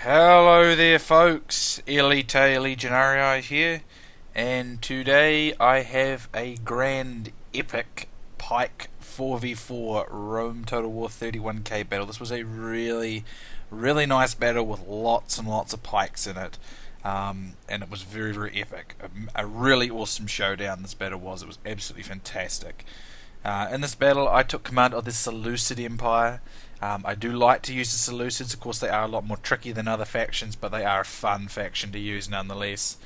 Hello there folks, Elita Legionarii here, and today I have a grand epic pike 4v4 Rome Total War 31k battle. This was a really nice battle with lots and lots of pikes in it, and it was very epic. A really awesome showdown this battle was. It was absolutely fantastic. In this battle I took command of the Seleucid Empire. I do like to use the Seleucids. Of course, they are a lot more tricky than other factions, but they are a fun faction to use nonetheless.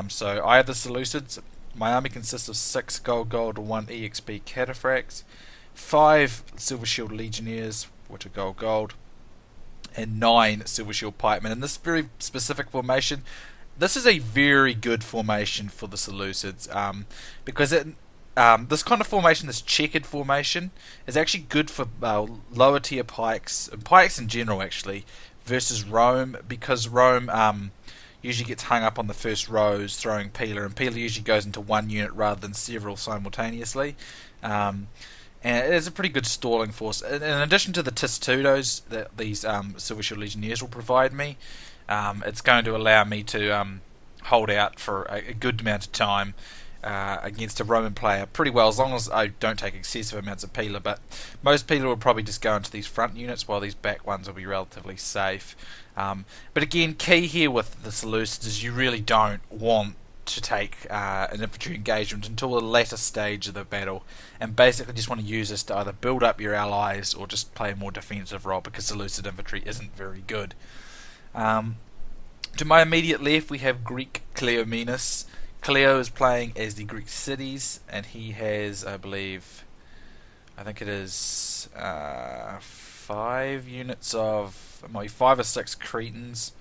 So I have the Seleucids. My army consists of 6 gold, 1 EXP cataphracts, 5 silver shield legionnaires, which are gold, and 9 silver shield pikemen. In this very specific formation, this is a very good formation for the Seleucids, because this kind of formation, this checkered formation, is actually good for lower tier pikes, and pikes in general actually, versus Rome, because Rome usually gets hung up on the first rows throwing Pila, and Pila usually goes into one unit rather than several simultaneously. And it is a pretty good stalling force. In addition to the testudos that these Silver Shield Legionnaires will provide me, it's going to allow me to hold out for a good amount of time against a Roman player pretty well, as long as I don't take excessive amounts of Pila. But most Pila will probably just go into these front units, while these back ones will be relatively safe. But again, key here with the Seleucids is you really don't want to take an infantry engagement until the latter stage of the battle, and basically just want to use this to either build up your allies or just play a more defensive role, because Seleucid infantry isn't very good. To my immediate left we have Greek Cleomenes. Cleo is playing as the Greek cities, and he has, I think it is 5 units of, maybe 5 or 6 Cretans.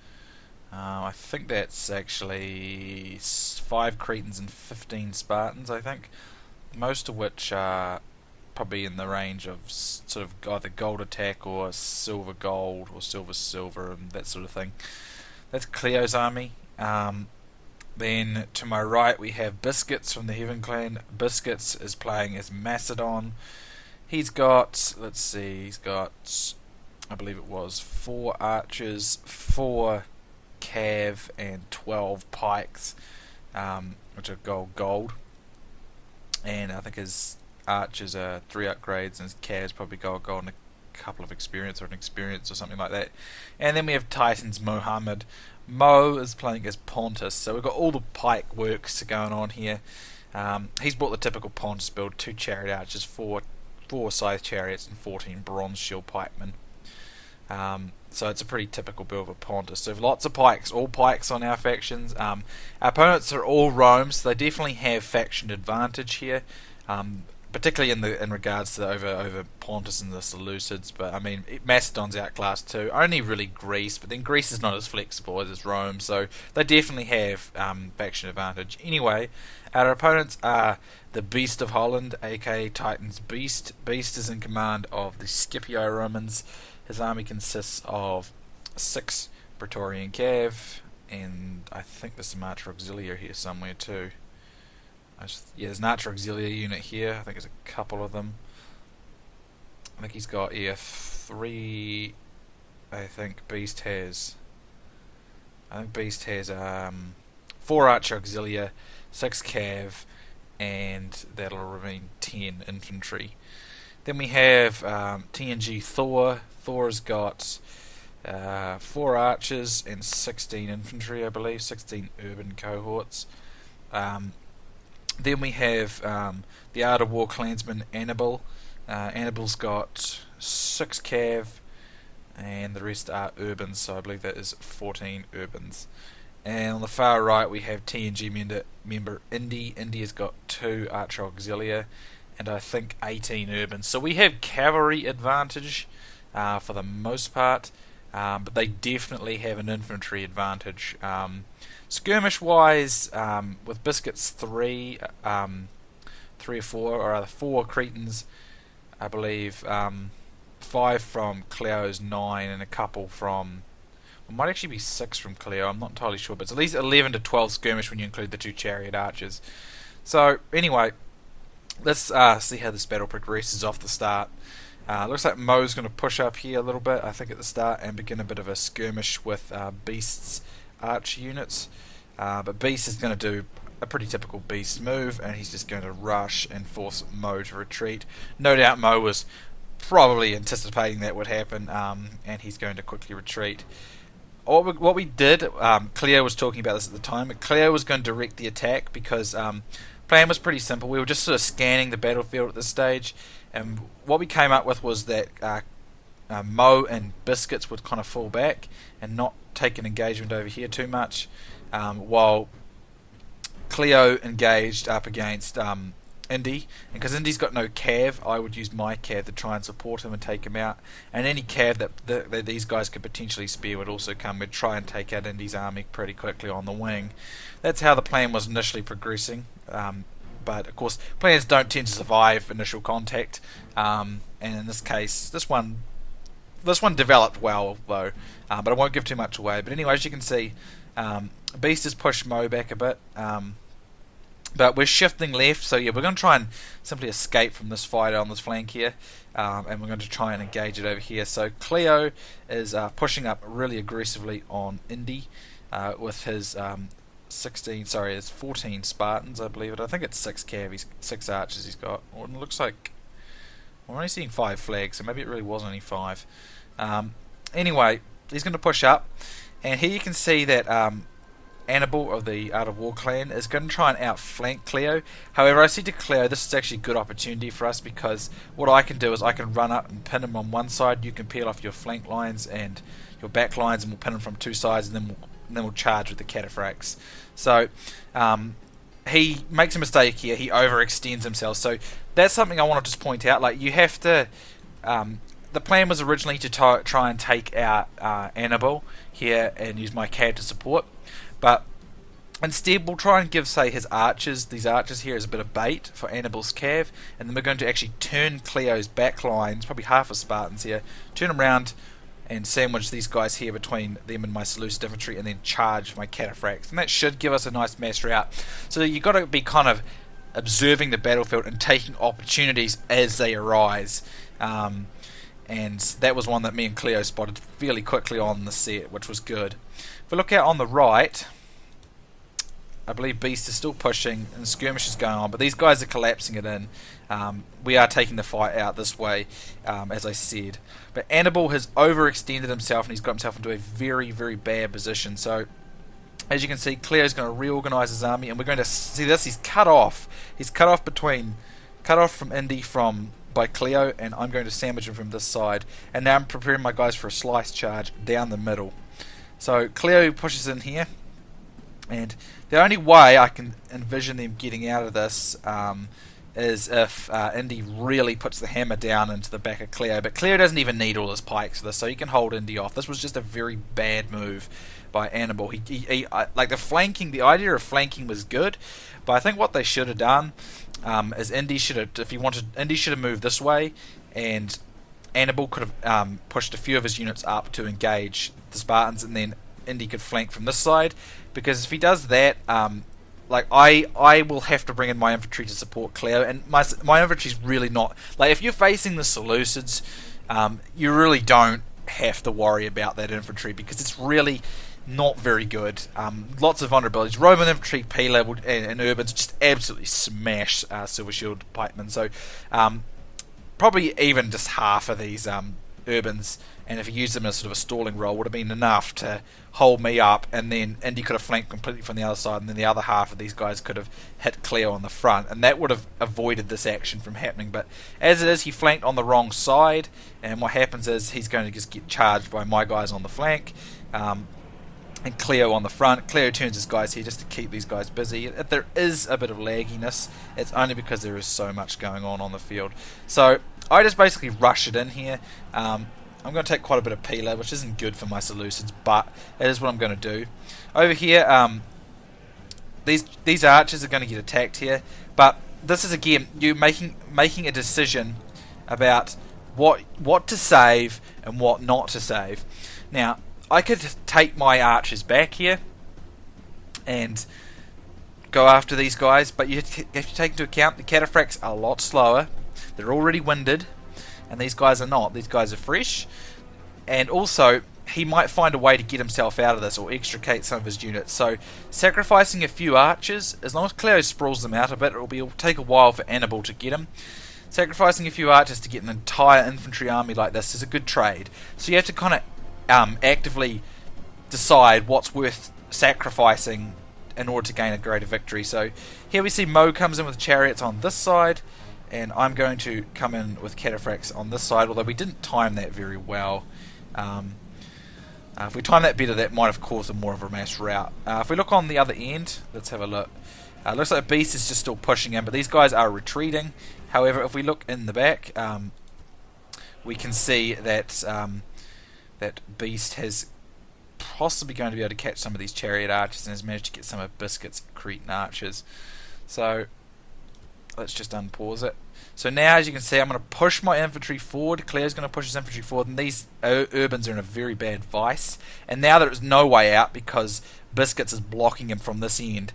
I think that's actually 5 Cretans and 15 Spartans, I think. Most of which are probably in the range of sort of either gold attack or silver gold or silver and that sort of thing. That's Cleo's army. Then to my right we have Biscuits from the Heaven Clan. Biscuits is playing as Macedon. He's got, I believe it was 4 archers, 4 cav, and 12 pikes, which are gold. And I think his archers are 3 upgrades, and his cavs probably gold and a couple of experience or an experience or something like that. And then we have Titans Mohammed. Mo is playing as Pontus, so we've got all the pike works going on here. He's brought the typical Pontus build: 2 chariot archers, 4 scythe chariots, and 14 bronze shield pikemen. So it's a pretty typical build of Pontus. So lots of pikes, all pikes on our factions. Our opponents are all Rome, so they definitely have faction advantage here. Particularly in regards to over Pontus and the Seleucids, but I mean Macedon's outclassed too. Only really Greece, but then Greece is not as flexible as Rome, so they definitely have faction advantage. Anyway, our opponents are the Beast of Holland, aka Titan's Beast. Beast is in command of the Scipii Romans. His army consists of 6 Praetorian Cav, and I think there's some Archer Auxiliary here somewhere too. Yeah, there's an Archer Auxiliary unit here. I think there's a couple of them. I think he's got 3. I think Beast has 4 Archer Auxiliary, 6 Cav, and that'll remain 10 infantry. Then we have TNG Thor. Thor's got 4 archers and 16 infantry, I believe, 16 urban cohorts. Then we have the Art of War clansman Annibal. Annibal's got 6 cav, and the rest are urbans, so I believe that is 14 urbans. And on the far right we have TNG member Indi. Indi has got 2 Archer Auxilia, and I think 18 urbans. So we have cavalry advantage for the most part, but they definitely have an infantry advantage. Skirmish wise, with Biscuits 3 or 4, or rather 4 Cretans, I believe, 5 from Cleo's 9, and a couple from, it might actually be 6 from Cleo, I'm not entirely sure, but it's at least 11 to 12 skirmish when you include the 2 chariot archers. So anyway, let's see how this battle progresses off the start. Looks like Mo's going to push up here a little bit, I think, at the start, and begin a bit of a skirmish with Beast's archer units. But Beast is going to do a pretty typical Beast move, and he's just going to rush and force Mo to retreat. No doubt Mo was probably anticipating that would happen, and he's going to quickly retreat. What we did, Cleo was talking about this at the time, but Cleo was going to direct the attack because plan was pretty simple. We were just sort of scanning the battlefield at this stage, and what we came up with was that Mo and Biscuits would kind of fall back and not take an engagement over here too much, while Cleo engaged up against Indy, and because Indy's got no cav, I would use my cav to try and support him and take him out, and any cav that these guys could potentially spear would also come. We'd try and take out Indy's army pretty quickly on the wing. That's how the plan was initially progressing, but of course plans don't tend to survive initial contact, and in this case this one developed well though, but I won't give too much away. But anyway, as you can see, Beast has pushed Mo back a bit, but we're shifting left, so yeah, we're going to try and simply escape from this fight on this flank here, and we're going to try and engage it over here. So Cleo is pushing up really aggressively on Indy with his 14 Spartans, I believe it. I think it's 6 cav, 6 archers he's got. Well, it looks like we're only seeing 5 flags, so maybe it really was only 5. Anyway, he's going to push up, and here you can see that Annibal of the Art of War clan is going to try and outflank Cleo. However, I see to Cleo, this is actually a good opportunity for us, because what I can do is I can run up and pin him on one side. You can peel off your flank lines and your back lines, and we'll pin him from 2 sides, and then we'll charge with the cataphracts. So he makes a mistake here. He overextends himself. So that's something I want to just point out. Like, you have to. The plan was originally to try and take out Annibal here and use my CAD to support. But instead, we'll try and give, say, these archers here as a bit of bait for Annibal's cav, and then we're going to actually turn Cleo's back lines, probably half of Spartans here, turn them around and sandwich these guys here between them and my Seleucid infantry, and then charge my cataphracts. And that should give us a nice mass rout. So you've got to be kind of observing the battlefield and taking opportunities as they arise. And that was one that me and Cleo spotted fairly quickly on the set, which was good. If we look out on the right, I believe Beast is still pushing and skirmish is going on, but these guys are collapsing it in. We are taking the fight out this way, as I said. But Annibal has overextended himself, and he's got himself into a very, very bad position. So, as you can see, Cleo's going to reorganise his army, and we're going to see this. He's cut off. He's cut off from Indy by Cleo, and I'm going to sandwich him from this side. And now I'm preparing my guys for a slice charge down the middle. So Cleo pushes in here, and the only way I can envision them getting out of this is if Indy really puts the hammer down into the back of Cleo. But Cleo doesn't even need all his pikes for this, so he can hold Indy off. This was just a very bad move by Annibal. Like the idea of flanking was good, but I think what they should have done is Indy should have moved this way, and Annibal could have pushed a few of his units up to engage the Spartans, and then Indy could flank from this side. Because if he does that, like I will have to bring in my infantry to support Cleo, and my infantry's really not, like, if you're facing the Seleucids, you really don't have to worry about that infantry, because it's really not very good. Lots of vulnerabilities. Roman infantry, P level, and urbans just absolutely smash Silver Shield pikemen. So probably even just half of these urbans, and if you use them as sort of a stalling role, would have been enough to hold me up, and then Indy could have flanked completely from the other side, and then the other half of these guys could have hit Cleo on the front, and that would have avoided this action from happening. But as it is, he flanked on the wrong side, and what happens is he's going to just get charged by my guys on the flank, and Cleo on the front. Cleo turns his guys here just to keep these guys busy. If there is a bit of lagginess, it's only because there is so much going on the field. So I just basically rush it in here. I'm going to take quite a bit of P-Lab, which isn't good for my Seleucids, but it is what I'm going to do. Over here, these archers are going to get attacked here, but this is, again, you making a decision about what to save and what not to save. Now, I could take my archers back here and go after these guys, but you have to take into account the cataphracts are a lot slower. They're already winded, and these guys are not. These guys are fresh, and also he might find a way to get himself out of this or extricate some of his units. So sacrificing a few archers, as long as Cleo sprawls them out a bit, it'll take a while for Annibal to get him. Sacrificing a few archers to get an entire infantry army like this is a good trade. So you have to kind of actively decide what's worth sacrificing in order to gain a greater victory. So here we see Mo comes in with chariots on this side, and I'm going to come in with cataphracts on this side, although we didn't time that very well. If we timed that better, that might have caused a more of a mass rout. If we look on the other end, let's have a look. Looks like Beast is just still pushing in, but these guys are retreating. However, if we look in the back, we can see that that Beast has possibly going to be able to catch some of these chariot archers and has managed to get some of Biscuits' Cretan archers. So let's just unpause it. So now, as you can see, I'm going to push my infantry forward. Claire's going to push his infantry forward, and these urbans are in a very bad vice. And now there is no way out because Biscuits is blocking him from this end.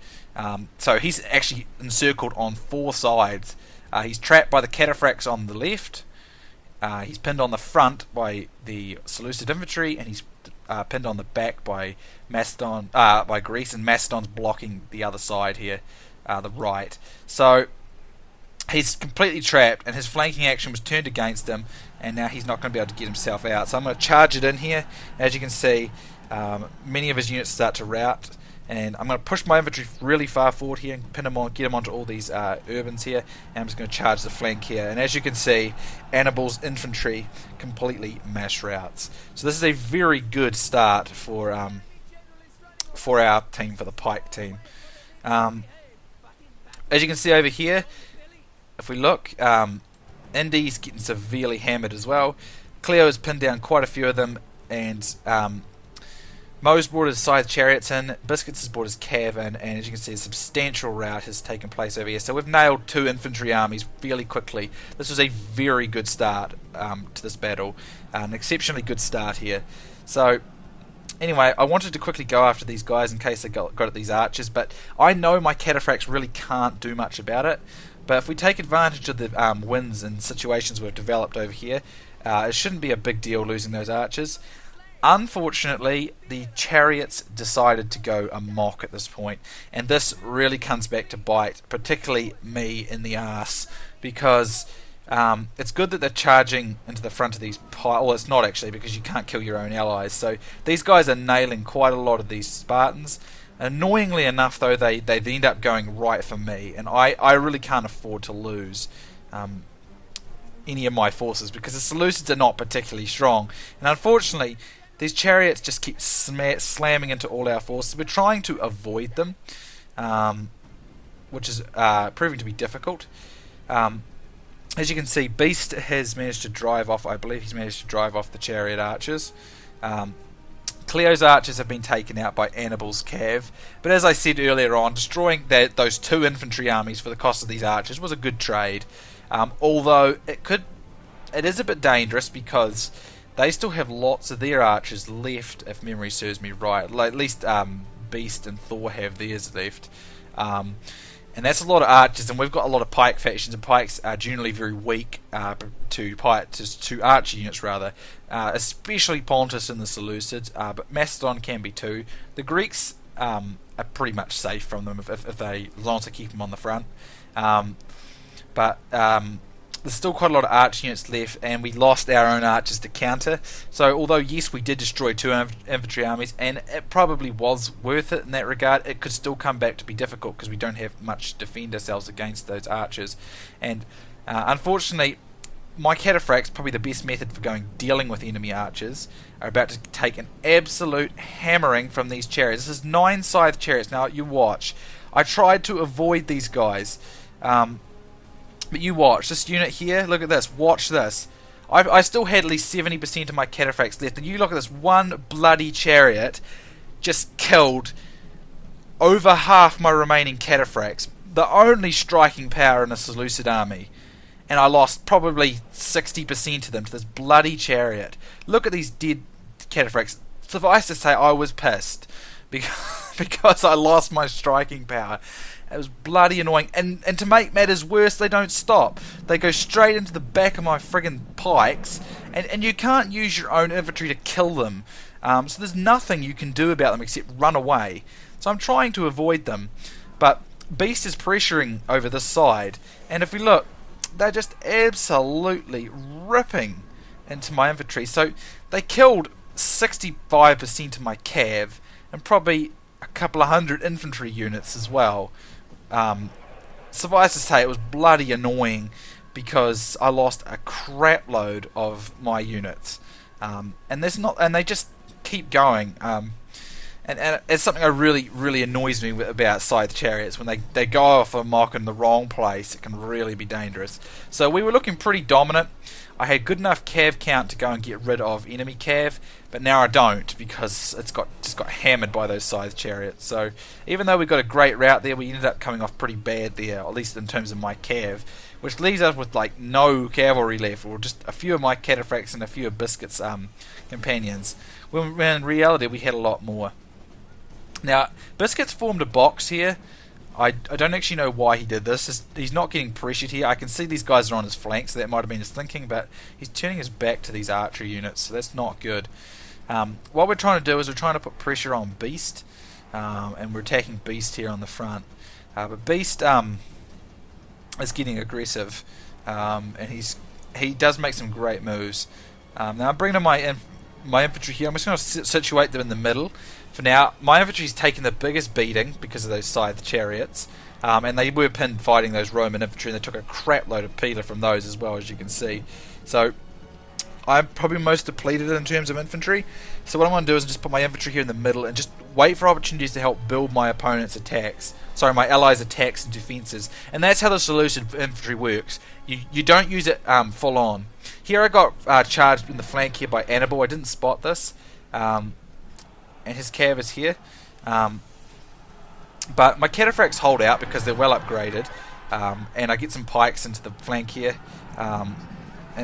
So he's actually encircled on 4 sides. He's trapped by the cataphracts on the left. He's pinned on the front by the Seleucid infantry, and he's pinned on the back by Macedon, by Greece, and Macedon's blocking the other side here, the right. So he's completely trapped, and his flanking action was turned against him, and now he's not going to be able to get himself out. So I'm going to charge it in here. As you can see, many of his units start to rout, and I'm going to push my infantry really far forward here and pin him on, get him onto all these urbans here, and I'm just going to charge the flank here. And as you can see, Annibal's infantry completely mass routs. So this is a very good start for our team, for the pike team. As you can see over here, if we look, Indy's getting severely hammered as well. Cleo has pinned down quite a few of them, and Mo's brought his scythe chariots in, Biscuits has brought his cav in, and as you can see, a substantial rout has taken place over here. So we've nailed 2 infantry armies fairly quickly. This was a very good start to this battle, an exceptionally good start here. So anyway, I wanted to quickly go after these guys in case they got at these archers, but I know my cataphracts really can't do much about it. But if we take advantage of the wins and situations we've developed over here, it shouldn't be a big deal losing those archers. Unfortunately, the chariots decided to go amok at this point, and this really comes back to bite, particularly me in the arse, because it's good that they're charging into the front of these well, it's not actually, because you can't kill your own allies. So these guys are nailing quite a lot of these Spartans. Annoyingly enough, though, they end up going right for me, and I really can't afford to lose any of my forces, because the Seleucids are not particularly strong, and unfortunately these chariots just keep slamming into all our forces. We're trying to avoid them, which is proving to be difficult. As you can see, Beast has managed to drive off, I believe he's managed to drive off the chariot archers. Cleo's archers have been taken out by Annibal's cav, but as I said earlier on, destroying those 2 infantry armies for the cost of these archers was a good trade. Although it is a bit dangerous because they still have lots of their archers left, if memory serves me right. Like, at least Beast and Thor have theirs left. And that's a lot of archers, and we've got a lot of pike factions, and pikes are generally very weak to archer units, rather. Especially Pontus and the Seleucids, but Macedon can be too. The Greeks are pretty much safe from them as long as they keep them on the front. But there's still quite a lot of archer units left, and we lost our own archers to counter. So although yes, we did destroy 2 infantry armies, and it probably was worth it in that regard, it could still come back to be difficult because we don't have much to defend ourselves against those archers. And unfortunately, my cataphracts, probably the best method for dealing with enemy archers, are about to take an absolute hammering from these chariots. This is 9 scythe chariots. Now you watch. I tried to avoid these guys. But you watch, this unit here, look at this, watch this. I still had at least 70% of my cataphracts left, and you look at this, one bloody chariot just killed over half my remaining cataphracts, the only striking power in a Seleucid army, and I lost probably 60% of them to this bloody chariot. Look at these dead cataphracts. Suffice to say, I was pissed, because I lost my striking power. It was bloody annoying. And to make matters worse, they don't stop. They go straight into the back of my friggin' pikes, and you can't use your own infantry to kill them. So there's nothing you can do about them except run away. So I'm trying to avoid them. But Beast is pressuring over this side, and if we look, they're just absolutely ripping into my infantry. So they killed 65% of my cav, and probably a couple of hundred infantry units as well. Suffice to say, it was bloody annoying because I lost a crap load of my units, and they just keep going. And it's something that really annoys me about scythe chariots. When they go off a mock in the wrong place, it can really be dangerous. So we were looking pretty dominant. I had good enough cav count to go and get rid of enemy cav, but now I don't because it's just got hammered by those scythe chariots. So even though we got a great route there, we ended up coming off pretty bad there, at least in terms of my cav, which leaves us with like no cavalry left, or just a few of my cataphracts and a few of Biscuits' companions. When in reality we had a lot more. Now, Biscuits formed a box here. I don't actually know why he did this. He's not getting pressured here. I can see these guys are on his flank, so that might have been his thinking, but he's turning his back to these archery units, so that's not good. What we're trying to do is we're trying to put pressure on Beast, and we're attacking Beast here on the front. But Beast is getting aggressive, and he does make some great moves. Now I'm bringing in my infantry here. I'm just going to situate them in the middle. For now, my infantry's taken the biggest beating because of those scythe chariots, and they were pinned fighting those Roman infantry, and they took a crap load of peeler from those as well, as you can see. So I'm probably most depleted in terms of infantry. So what I'm going to do is just put my infantry here in the middle and just wait for opportunities to help build my opponent's attacks. Sorry, my allies' attacks and defences. And that's how the Seleucid infantry works. You don't use it full on. Here I got charged in the flank here by Annibal. I didn't spot this. And his cav is here. But my cataphracts hold out because they're well upgraded. And I get some pikes into the flank here. And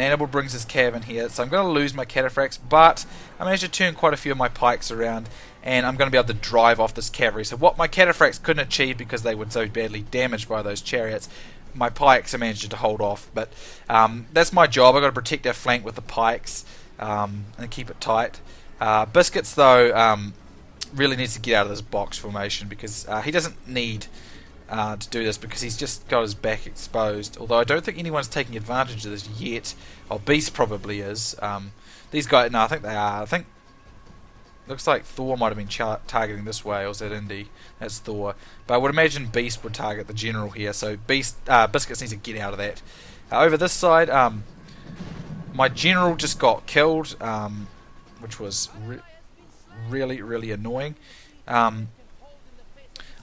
Annibal brings his cav in here, so I'm going to lose my cataphracts, but I managed to turn quite a few of my pikes around, and I'm going to be able to drive off this cavalry. So what my cataphracts couldn't achieve because they were so badly damaged by those chariots, my pikes I managed to hold off. But that's my job. I've got to protect our flank with the pikes and keep it tight. Biscuits, though, really needs to get out of this box formation because he doesn't need to do this because he's just got his back exposed. Although I don't think anyone's taking advantage of this yet. Oh, Beast probably is. These guys, no, I think they are. I think looks like Thor might have been targeting this way, or is that Indy? That's Thor. But I would imagine Beast would target the general here. So Biscuits needs to get out of that. Over this side, my general just got killed, which was really annoying.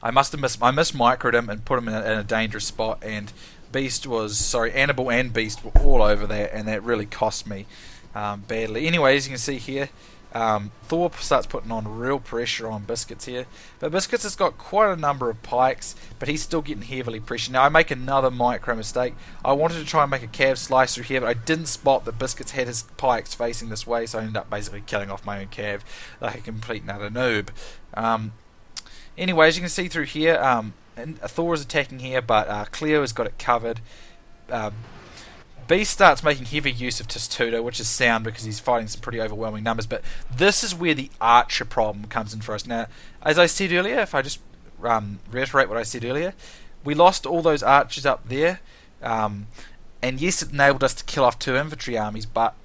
I mismicroed him and put him in a dangerous spot, and Annibal and Beast were all over that, and that really cost me badly. Anyway, as you can see here, Thor starts putting on real pressure on Biscuits here, but Biscuits has got quite a number of pikes, but he's still getting heavily pressured. Now I make another micro mistake. I wanted to try and make a cav slice through here, but I didn't spot that Biscuits had his pikes facing this way, so I ended up basically killing off my own cav like a complete and utter noob. Anyway, as you can see through here, Thor is attacking here, but Cleo has got it covered. Beast starts making heavy use of Testudo, which is sound because he's fighting some pretty overwhelming numbers, but this is where the archer problem comes in for us. Now, as I said earlier, if I just reiterate what I said earlier, we lost all those archers up there, and yes, it enabled us to kill off 2 infantry armies, but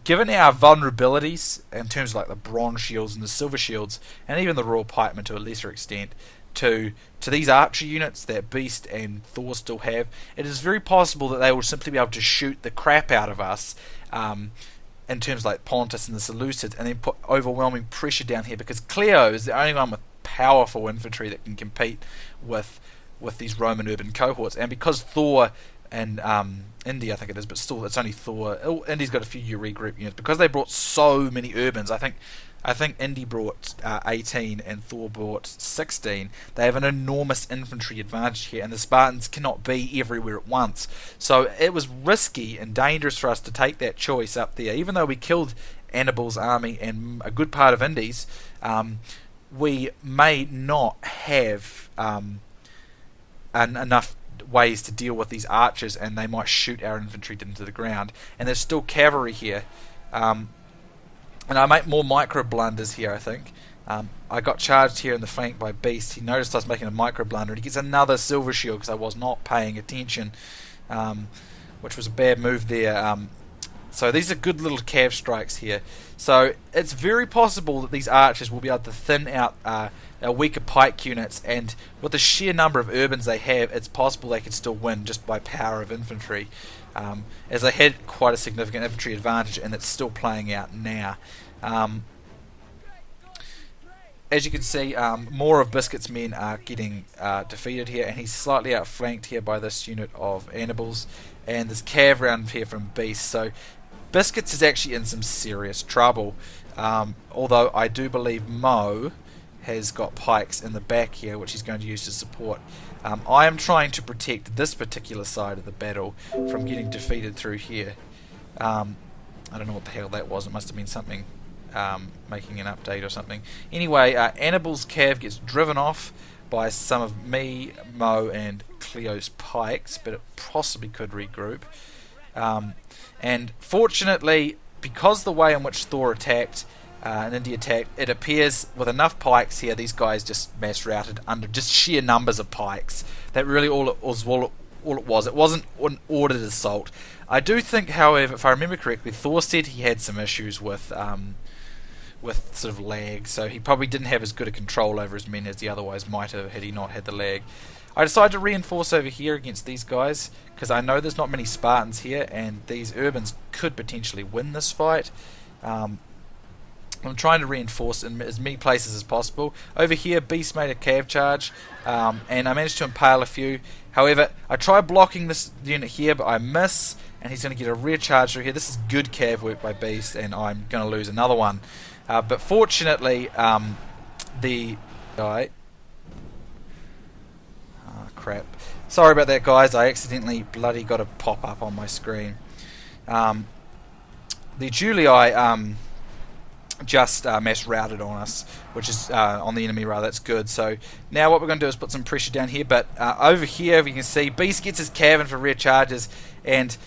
given our vulnerabilities in terms of like the bronze shields and the silver shields, and even the royal pikemen to a lesser extent, to these archer units that Beast and Thor still have, it is very possible that they will simply be able to shoot the crap out of us in terms of like Pontus and the Seleucids, and then put overwhelming pressure down here, because Cleo is the only one with powerful infantry that can compete with these Roman urban cohorts, and because Thor and Indy, I think it is, but still it's only Thor. Indy's got a few regroup units because they brought so many urbans. I think Indy brought 18 and Thor brought 16. They have an enormous infantry advantage here, and the Spartans cannot be everywhere at once. So it was risky and dangerous for us to take that choice up there. Even though we killed Annibal's army and a good part of Indy's, we may not have enough ways to deal with these archers, and they might shoot our infantry into the ground. And there's still cavalry here, and I make more micro blunders here, I think. I got charged here in the flank by Beast. He noticed I was making a micro blunder, and he gets another silver shield because I was not paying attention, which was a bad move there. So these are good little cav strikes here. So it's very possible that these archers will be able to thin out our weaker pike units, and with the sheer number of urbans they have, it's possible they could still win just by power of infantry, as they had quite a significant infantry advantage, and it's still playing out now. As you can see, more of Biscuits' men are getting defeated here, and he's slightly outflanked here by this unit of Annibals, and there's cav round here from Beast. So Biscuits is actually in some serious trouble, although I do believe Mo has got pikes in the back here, which he's going to use to support. I am trying to protect this particular side of the battle from getting defeated through here. I don't know what the hell that was. It must have been something making an update or something. Anyway, Annibal's cav gets driven off by some of me, Mo, and Cleo's pikes, but it possibly could regroup. And fortunately, because the way in which Thor attacked and Indy attacked, it appears with enough pikes here, these guys just mass routed under just sheer numbers of pikes. That really all it was. It wasn't an ordered assault. I do think, however, if I remember correctly, Thor said he had some issues with sort of lag, so he probably didn't have as good a control over his men as he otherwise might have had he not had the lag. I decided to reinforce over here against these guys because I know there's not many Spartans here, and these urbans could potentially win this fight. I'm trying to reinforce in as many places as possible. Over here, Beast made a cav charge, and I managed to impale a few. However, I try blocking this unit here, but I miss, and he's going to get a rear charge through here. This is good cav work by Beast, and I'm going to lose another one. But fortunately, the guy... Oh, crap. Sorry about that, guys. I accidentally bloody got a pop-up on my screen. The Julii just mass routed on us, which is on the enemy rather. That's good. So now what we're going to do is put some pressure down here, but over here you can see Beast gets his cav in for rear charges, and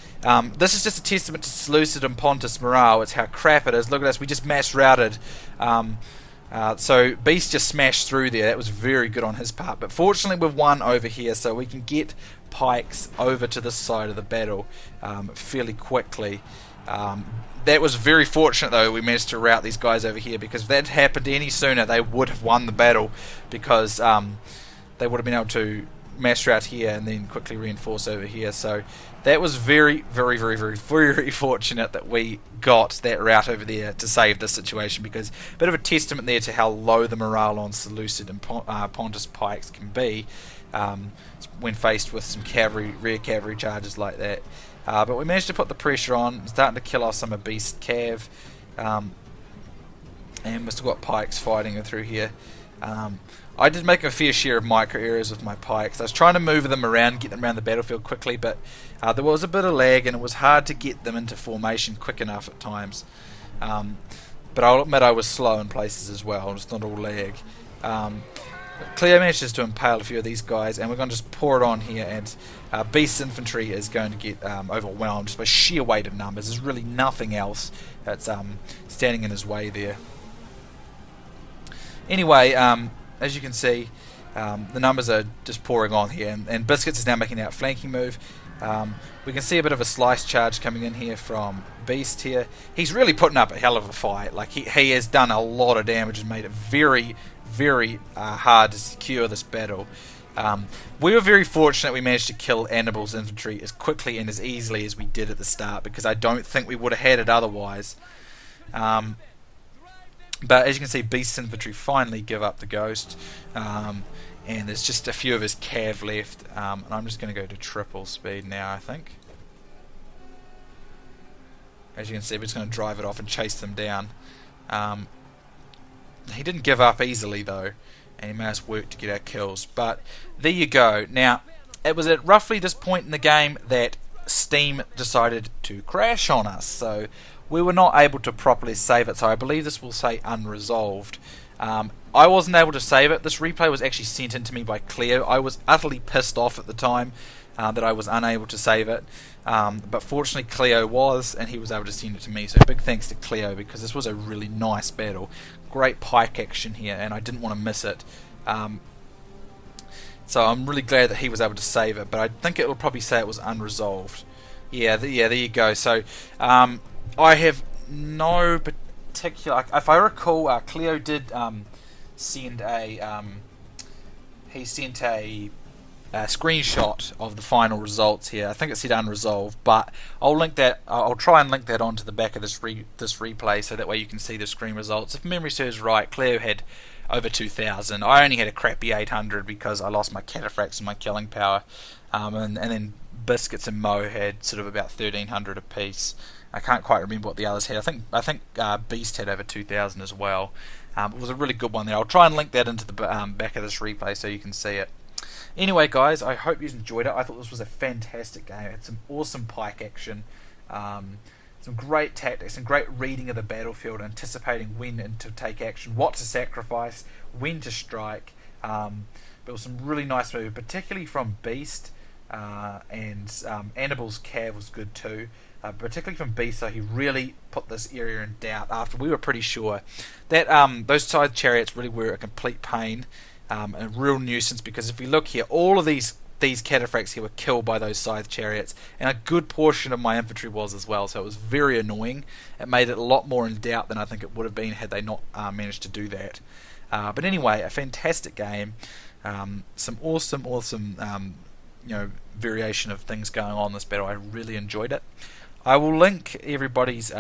this is just a testament to Seleucid and Pontus morale. It's how crap it is. Look at us, we just mass routed. So Beast just smashed through there. That was very good on his part, but fortunately we've won over here, so we can get pikes over to this side of the battle fairly quickly. That was very fortunate, though. We managed to rout these guys over here, because if that had happened any sooner, they would have won the battle, because they would have been able to mass rout here and then quickly reinforce over here. So that was very, very, very, very, very fortunate that we got that rout over there to save this situation, because a bit of a testament there to how low the morale on Seleucid and Pontus pikes can be when faced with some rear cavalry charges like that. But we managed to put the pressure on, starting to kill off some of Beast cav, and we've still got pikes fighting through here. I did make a fair share of micro errors with my pikes. I was trying to move them around, get them around the battlefield quickly, but there was a bit of lag, and it was hard to get them into formation quick enough at times. But I'll admit I was slow in places as well. It's not all lag. Cleo manages to impale a few of these guys, and we're going to just pour it on here, and Beast's infantry is going to get overwhelmed just by sheer weight of numbers. There's really nothing else that's standing in his way there. Anyway, as you can see, the numbers are just pouring on here, and Biscuits is now making an outflanking move. We can see a bit of a slice charge coming in here from Beast here. He's really putting up a hell of a fight. Like he has done a lot of damage and made it very, very hard to secure this battle. We were very fortunate we managed to kill Annibal's infantry as quickly and as easily as we did at the start, because I don't think we would have had it otherwise. But as you can see, Beast's infantry finally give up the ghost, and there's just a few of his cav left, and I'm just going to go to triple speed now, I think. As you can see, we're just going to drive it off and chase them down. He didn't give up easily, though, and he made us work to get our kills. But there you go. Now, it was at roughly this point in the game that Steam decided to crash on us. So we were not able to properly save it, so I believe this will say unresolved. I wasn't able to save it. This replay was actually sent in to me by Cleo. I was utterly pissed off at the time that I was unable to save it, but fortunately Cleo was, and he was able to send it to me, so big thanks to Cleo, because this was a really nice battle. Great pike action here, and I didn't want to miss it. So I'm really glad that he was able to save it, but I think it will probably say it was unresolved. Yeah, there you go. So I have no particular. If I recall, Cleo did send a screenshot of the final results here. I think it said unresolved, but I'll link that. I'll try and link that onto the back of this replay, so that way you can see the screen results. If memory serves right, Cleo had over 2,000. I only had a crappy 800 because I lost my cataphracts and my killing power, and then Biscuits and Mo had sort of about 1,300 apiece. I can't quite remember what the others had. I think Beast had over 2,000 as well. It was a really good one there. I'll try and link that into the back of this replay so you can see it. Anyway, guys, I hope you enjoyed it. I thought this was a fantastic game. It had some awesome pike action, some great tactics, and great reading of the battlefield, anticipating when to take action, what to sacrifice, when to strike. There was some really nice moves, particularly from Beast, and Annibal's cav was good too. Particularly from Beast, so he really put this area in doubt after we were pretty sure that those side chariots really were a complete pain. A real nuisance, because if we look here, all of these cataphracts here were killed by those scythe chariots, and a good portion of my infantry was as well, so it was very annoying. It made it a lot more in doubt than I think it would have been had they not managed to do that. But anyway, a fantastic game. Some awesome variation of things going on in this battle. I really enjoyed it. I will link everybody's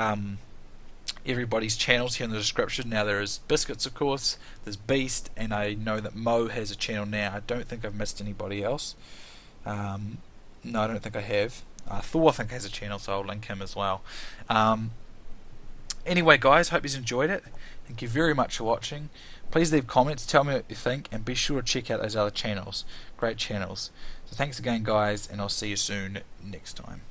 channels here in the description. Now there is Biscuits, of course, there's Beast, and I know that Mo has a channel now. I don't think I've missed anybody else. No, I don't think I have. Thor, I think, has a channel, so I'll link him as well. Anyway, guys, hope you enjoyed it. Thank you very much for watching. Please leave comments, tell me what you think, and be sure to check out those other channels. Great channels. So thanks again, guys, and I'll see you soon next time.